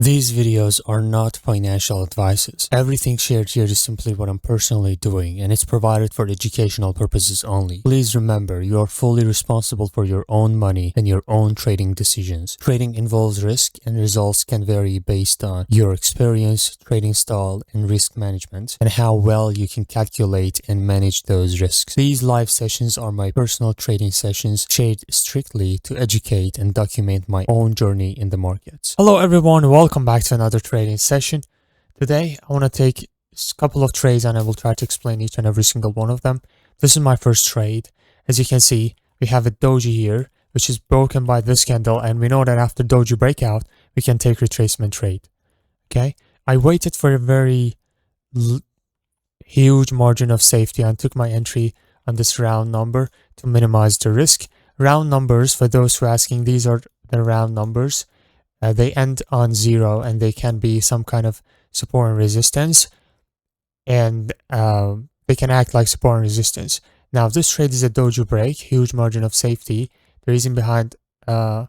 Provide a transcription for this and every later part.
These videos are not financial advices. Everything shared here is simply what I'm personally doing, and it's provided for educational purposes only. Please remember, you are fully responsible for your own money and your own trading decisions. Trading involves risk, and results can vary based on your experience, trading style, and risk management, and how well you can calculate and manage those risks. These live sessions are my personal trading sessions shared strictly to educate and document my own journey in the markets. Hello everyone, welcome back to another trading session. Today I want to take a couple of trades and I will try to explain each and every single one of them. This is my first trade. As you can see, we have a doji here which is broken by this candle, and we know that after doji breakout we can take retracement trade. Okay, I waited for a very huge margin of safety and took my entry on this round number to minimize the risk. Round numbers, for those who are asking, these are the round numbers. They end on 0 and they can be some kind of support and resistance, and they can act like support and resistance. Now this trade is a doji break, huge margin of safety. The reason behind was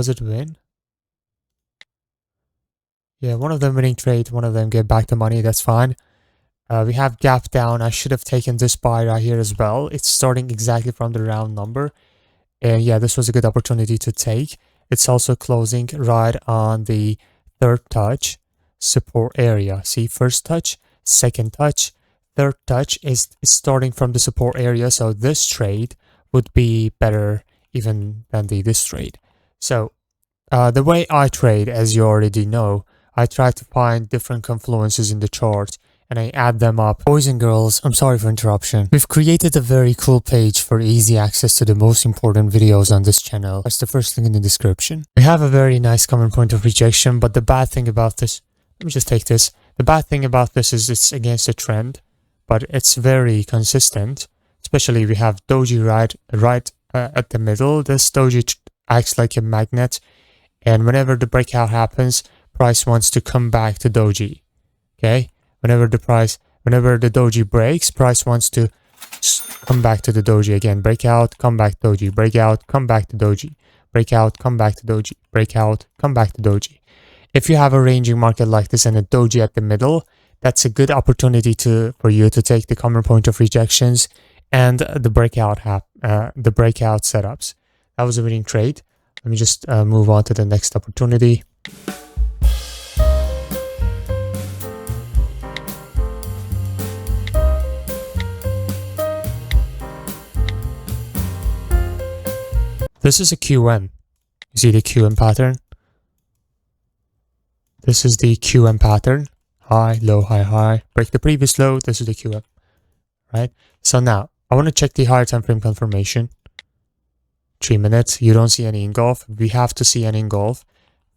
it win? Yeah, one of them winning trade, one of them get back the money, that's fine. We have gap down. I should have taken this buy right here as well. It's starting exactly from the round number, and yeah, this was a good opportunity to take. It's also closing right on the third touch support area. See, first touch, second touch, third touch is starting from the support area. So this trade would be better even than this trade. So the way I trade, as you already know, I try to find different confluences in the chart and I add them up. Boys and girls, I'm sorry for interruption. We've created a very cool page for easy access to the most important videos on this channel. That's the first link in the description. We have a very nice common point of rejection, but the bad thing about this, let me just take this. The bad thing about this is it's against the trend, but it's very consistent. Especially we have doji right at the middle. This doji acts like a magnet, and whenever the breakout happens, price wants to come back to doji. Okay? Whenever the doji breaks, price wants to come back to the doji again. Breakout, come back to doji. Breakout, come back to doji. Breakout, come back to doji. Breakout, come back to doji. If you have a ranging market like this and a doji at the middle, that's a good opportunity for you to take the common point of rejections and the breakout setups. That was a winning trade. Let me just move on to the next opportunity. This is a QM. You see the QM pattern? This is the QM pattern. High, low, high, high. Break the previous low. This is the QM. Right? So now, I want to check the higher time frame confirmation. 3 minutes. You don't see any engulf. We have to see an engulf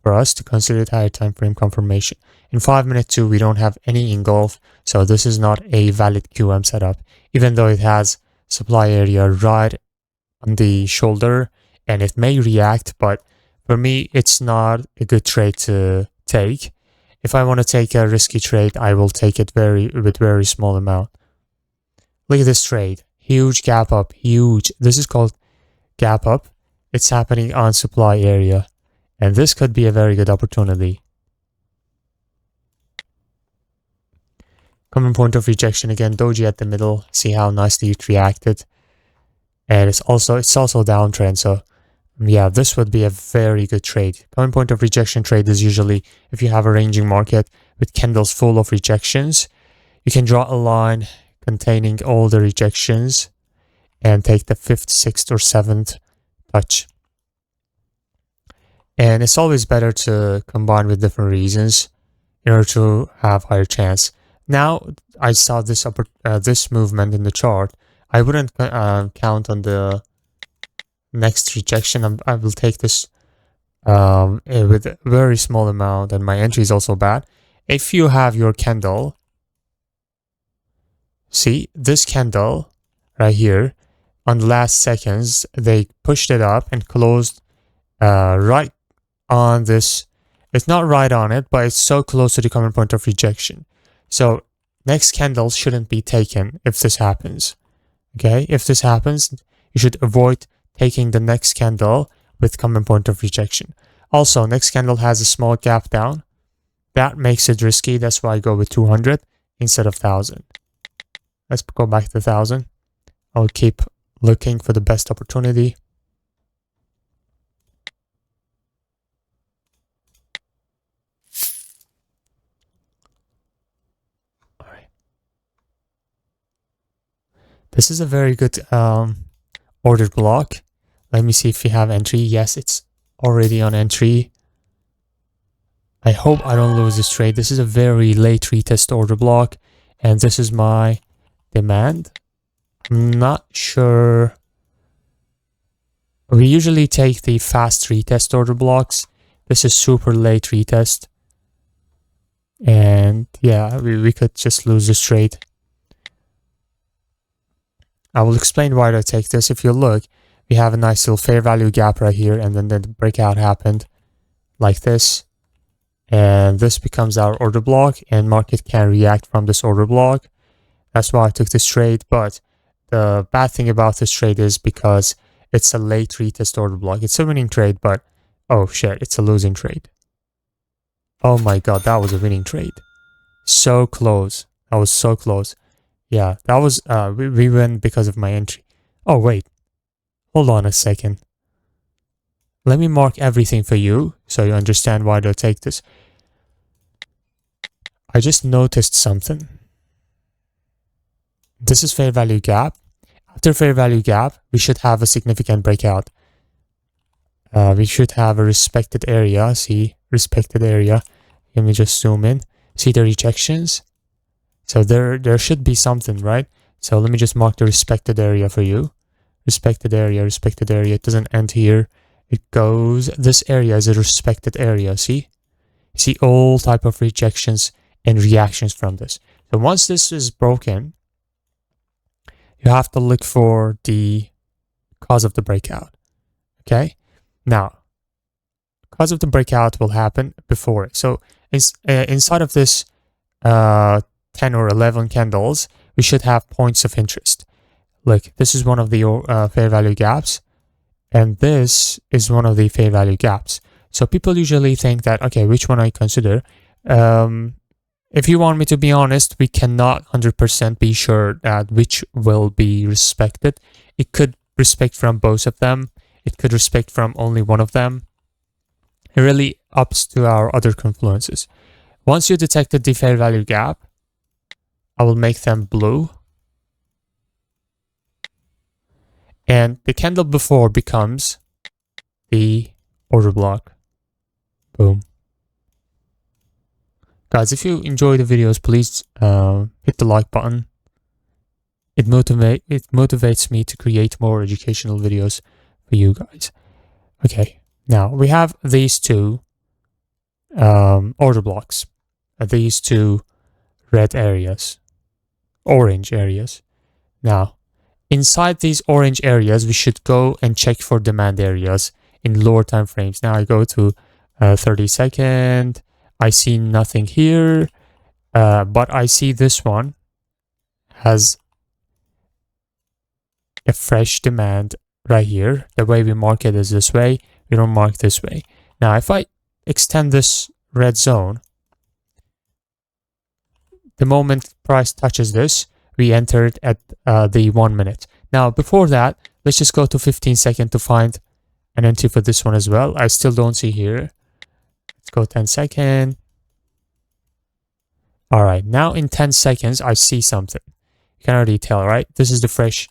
for us to consider it higher time frame confirmation. In 5 minutes too, we don't have any engulf. So this is not a valid QM setup. Even though it has supply area right on the shoulder, and it may react, but for me, it's not a good trade to take. If I want to take a risky trade, I will take it with very small amount. Look at this trade. Huge gap up. Huge. This is called gap up. It's happening on supply area. And this could be a very good opportunity. Common point of rejection again. Doji at the middle. See how nicely it reacted. And it's also downtrend. So yeah, this would be a very good trade. Common point of rejection trade is usually if you have a ranging market with candles full of rejections, you can draw a line containing all the rejections and take the 5th, 6th, or 7th touch. And it's always better to combine with different reasons in order to have higher chance. Now, I saw this movement in the chart. I wouldn't count on the next rejection. I will take this with a very small amount, and my entry is also bad. If you have your candle, see this candle right here, on the last seconds, they pushed it up and closed right on this. It's not right on it, but it's so close to the common point of rejection. So next candle shouldn't be taken if this happens. Okay, if this happens, you should avoid taking the next candle with common point of rejection. Also, next candle has a small gap down. That makes it risky. That's why I go with 200 instead of 1000. Let's go back to 1000. I'll keep looking for the best opportunity. All right. This is a very good ordered block. Let me see if we have entry. Yes, it's already on entry. I hope I don't lose this trade. This is a very late retest order block, and this is my demand. I'm not sure. We usually take the fast retest order blocks. This is super late retest. And yeah, we could just lose this trade. I will explain why I take this. If you look, we have a nice little fair value gap right here, and then the breakout happened like this. And this becomes our order block, and market can react from this order block. That's why I took this trade. But the bad thing about this trade is because it's a late retest order block. It's a winning trade, but oh shit, it's a losing trade. Oh my god, that was a winning trade. So close. That was so close. Yeah, that was, we win because of my entry. Oh wait, hold on a second. Let me mark everything for you so you understand why I take this. I just noticed something. This is fair value gap. After fair value gap, we should have a significant breakout. We should have a respected area. See, respected area. Let me just zoom in. See the rejections? So there should be something, right? So let me just mark the respected area for you. Respected area, respected area. It doesn't end here. It goes, this area is a respected area, see? See all type of rejections and reactions from this. So once this is broken, you have to look for the cause of the breakout, okay? Now, cause of the breakout will happen before it. So inside of this 10 or 11 candles, we should have points of interest. Look, this is one of the fair value gaps, and this is one of the fair value gaps. So people usually think that, okay, which one I consider? If you want me to be honest, we cannot 100% be sure that which will be respected. It could respect from both of them. It could respect from only one of them. It really ups to our other confluences. Once you detected the fair value gap, I will make them blue. And the candle before becomes the order block. Boom. Guys, if you enjoy the videos, please hit the like button. It motivates me to create more educational videos for you guys. Okay, now we have these two order blocks. These two red areas, orange areas. Now, inside these orange areas, we should go and check for demand areas in lower time frames. Now I go to 30 second. I see nothing here, but I see this one has a fresh demand right here. The way we mark it is this way. We don't mark this way. Now, if I extend this red zone, the moment price touches this, we entered at the 1 minute. Now, before that, let's just go to 15 seconds to find an entry for this one as well. I still don't see here. Let's go 10 seconds. All right, now in 10 seconds, I see something. You can already tell, right? This is the fresh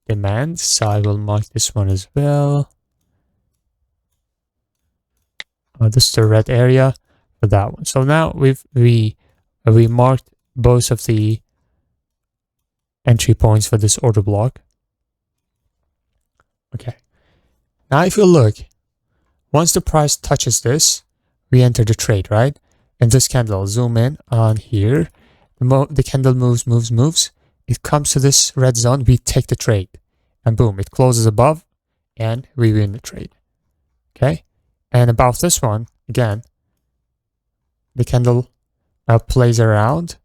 demand. So I will mark this one as well. This is the red area for that one. So now we marked both of the entry points for this order block. Okay. Now if you look, once the price touches this, we enter the trade, right? And this candle, zoom in on here. The candle moves. It comes to this red zone, we take the trade. And boom, it closes above and we win the trade. Okay? And about this one, again, the candle plays around,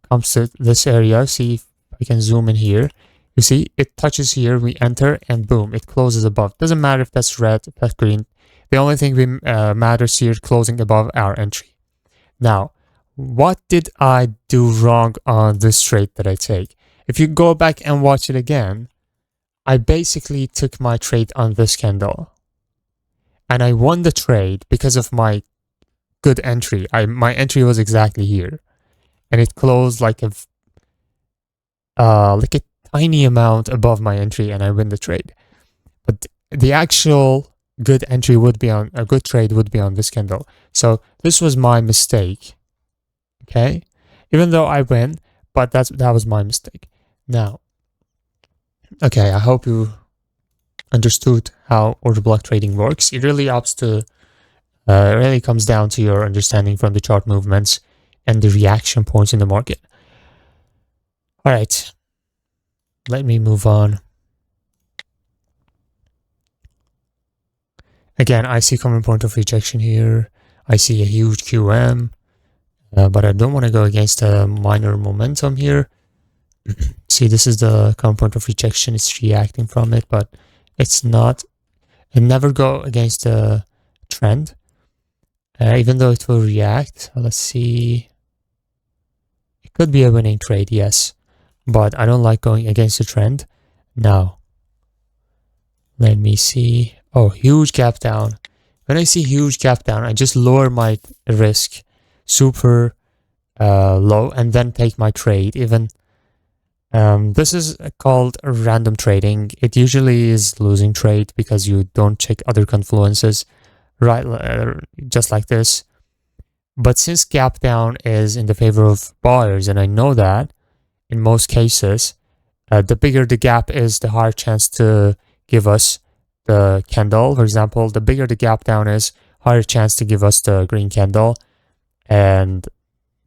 comes to this area. See if I can zoom in here. You see, it touches here, we enter, and boom, it closes above. Doesn't matter if that's red, if that's green. The only thing we matters here, closing above our entry. Now, what did I do wrong on this trade that I take? If you go back and watch it again, I basically took my trade on this candle. And I won the trade because of my good entry. My entry was exactly here. And it closed like a tiny amount above my entry, and I win the trade. But the actual good entry would be on, a good trade would be on this candle. So this was my mistake. Okay? Even though I win, but that was my mistake. Now, okay, I hope you understood how order block trading works. It really really comes down to your understanding from the chart movements and the reaction points in the market. All right, let me move on. Again, I see common point of rejection here. I see a huge QM, but I don't want to go against a minor momentum here. See, this is the common point of rejection. It's reacting from it, but it's not. It never go against the trend, even though it will react. Let's see. It could be a winning trade, yes, but I don't like going against the trend. Now, let me see. Oh, huge gap down. When I see huge gap down, I just lower my risk super low and then take my trade. Even this is called random trading. It usually is losing trade because you don't check other confluences, right? Just like this. But since gap down is in the favor of buyers, and I know that in most cases, the bigger the gap is, the higher chance to give us the candle. For example, the bigger the gap down is, higher chance to give us the green candle. And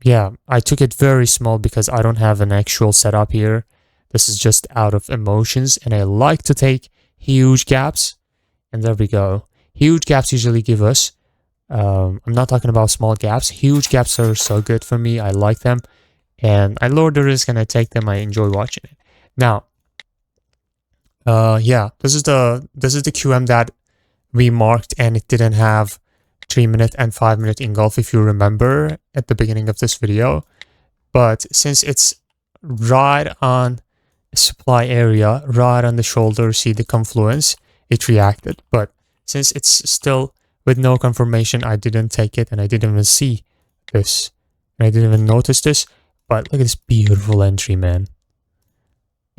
yeah, I took it very small because I don't have an actual setup here. This is just out of emotions, and I like to take huge gaps. And there we go. Huge gaps usually give us, I'm not talking about small gaps. Huge gaps are so good for me. I like them, and I lower the risk and I take them. I enjoy watching it. Now, yeah, this is the QM that we marked, and it didn't have 3-minute and 5-minute engulf, if you remember at the beginning of this video. But since it's right on supply area, right on the shoulder, see the confluence, it reacted. But since it's still with no confirmation, I didn't take it, and I didn't even see this, and I didn't even notice this. But look at this beautiful entry, man.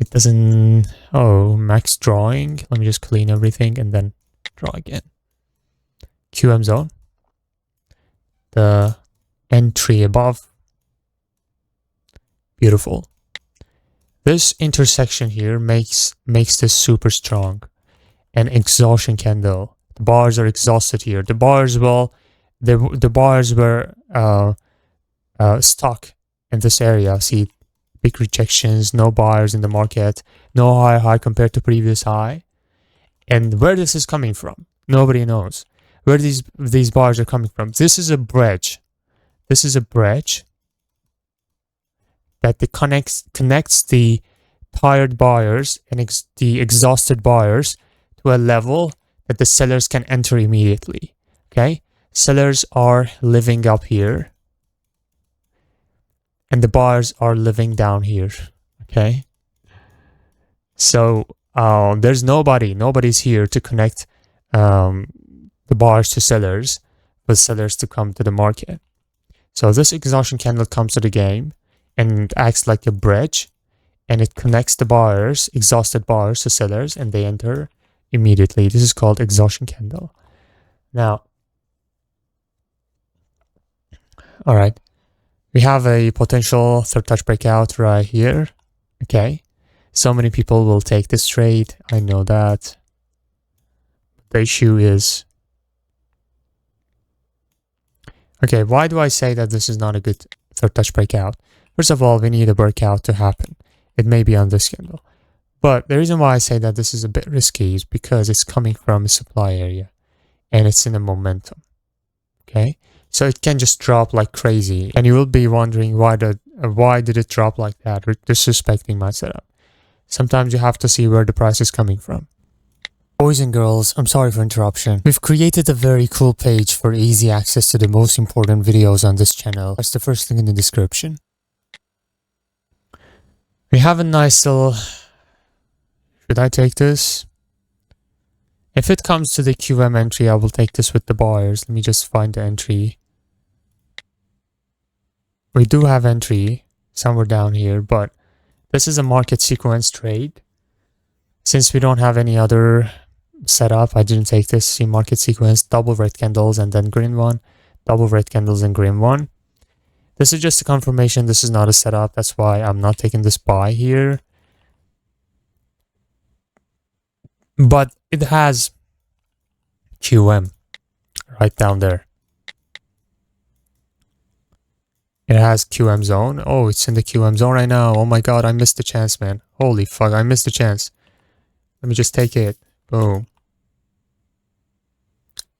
It doesn't. Oh, max drawing. Let me just clean everything and then draw again. QM zone. The entry above. Beautiful. This intersection here makes this super strong. An exhaustion candle. The bars are exhausted here. The bars will, the bars were stuck in this area. See, big rejections, no buyers in the market, no high compared to previous high. And where this is coming from, nobody knows. Where these bars are coming from. This is a bridge. This is a bridge that connects the tired buyers and the exhausted buyers to a level that the sellers can enter immediately. Okay, sellers are living up here, and the buyers are living down here. Okay, so there's nobody's here to connect the buyers to sellers, for sellers to come to the market. So this exhaustion candle comes to the game and acts like a bridge, and it connects the buyers, exhausted buyers, to sellers, and they enter immediately. This is called exhaustion candle. Now, all right, we have a potential third touch breakout right here. Okay, so many people will take this trade. I know that. The issue is, okay, why do I say that this is not a good third touch breakout? First of all, we need a breakout to happen. It may be on this candle. But the reason why I say that this is a bit risky is because it's coming from a supply area and it's in a momentum. Okay, so it can just drop like crazy, and you will be wondering why did it drop like that, disrespecting my setup. Sometimes you have to see where the price is coming from. Boys and girls, I'm sorry for interruption. We've created a very cool page for easy access to the most important videos on this channel. That's the first link in the description. We have a nice little... Should I take this? If it comes to the QM entry, I will take this with the buyers. Let me just find the entry. We do have entry somewhere down here, but this is a market sequence trade. Since we don't have any other setup, I didn't take this. See, market sequence, double red candles and then green one, double red candles and green one. This is just a confirmation. This is not a setup. That's why I'm not taking this buy here. But it has QM right down there. It has QM zone. Oh, it's in the QM zone right now. Oh my god, I missed the chance, man. Holy fuck, I missed the chance. Let me just take it. Boom.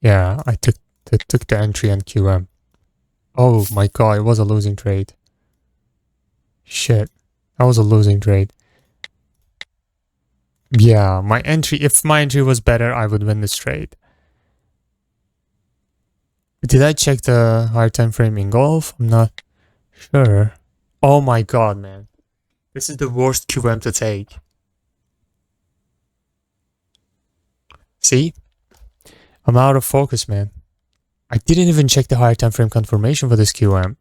Yeah, I took the entry and QM. Oh my god, it was a losing trade. Shit. That was a losing trade. Yeah, my entry, if my entry was better, I would win this trade. Did I check the higher time frame engulf? I'm not sure. Oh my god, man. This is the worst QM to take. See? I'm out of focus, man. I didn't even check the higher time frame confirmation for this QM.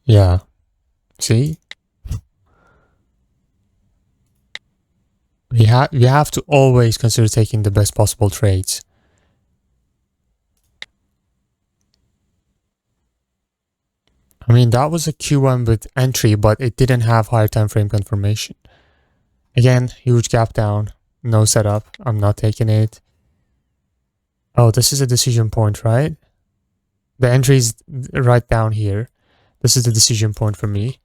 Yeah. See? You have to always consider taking the best possible trades. I mean, that was a Q1 with entry, but it didn't have higher time frame confirmation. Again, huge gap down. No setup. I'm not taking it. Oh, this is a decision point, right? The entry is right down here. This is the decision point for me.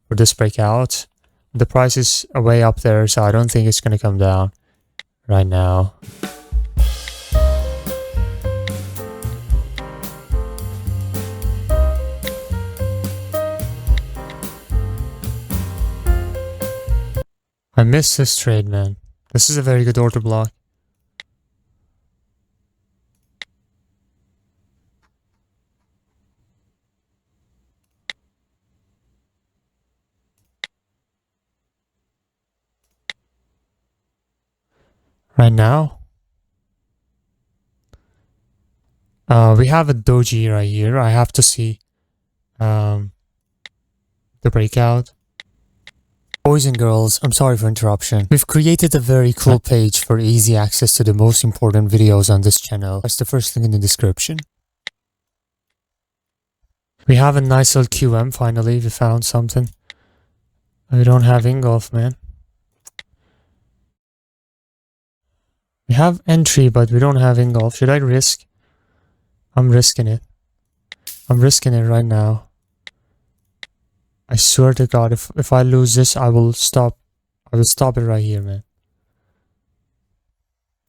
For this breakout. The price is way up there, so I don't think it's going to come down right now. I missed this trade, man. This is a very good order block. Right now, we have a doji right here. I have to see the breakout. Boys and girls, I'm sorry for interruption. We've created a very cool page for easy access to the most important videos on this channel. That's the first link in the description. We have a nice little QM finally. We found something. We don't have engulf, man. We have entry, but we don't have engulf. Should I risk? I'm risking it. I'm risking it right now. I swear to God, if I lose this, I will stop. I will stop it right here, man.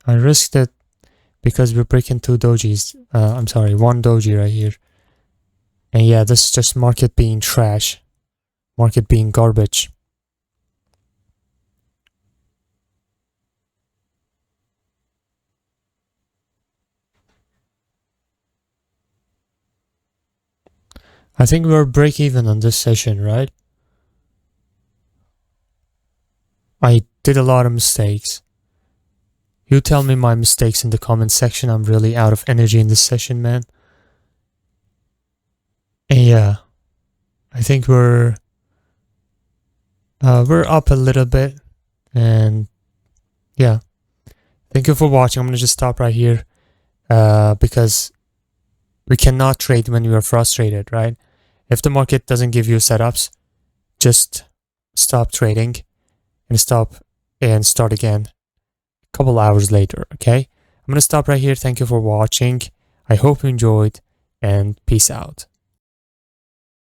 I risked it because we're breaking two dojis. I'm sorry, one doji right here. And yeah, this is just market being trash. Market being garbage. I think we're break even on this session, right? I did a lot of mistakes. You tell me my mistakes in the comment section. I'm really out of energy in this session, man. And yeah, I think we're up a little bit. And yeah, thank you for watching. I'm gonna just stop right here because we cannot trade when you are frustrated, right? If the market doesn't give you setups, just stop trading and stop and start again a couple hours later, okay? I'm gonna stop right here. Thank you for watching. I hope you enjoyed and peace out.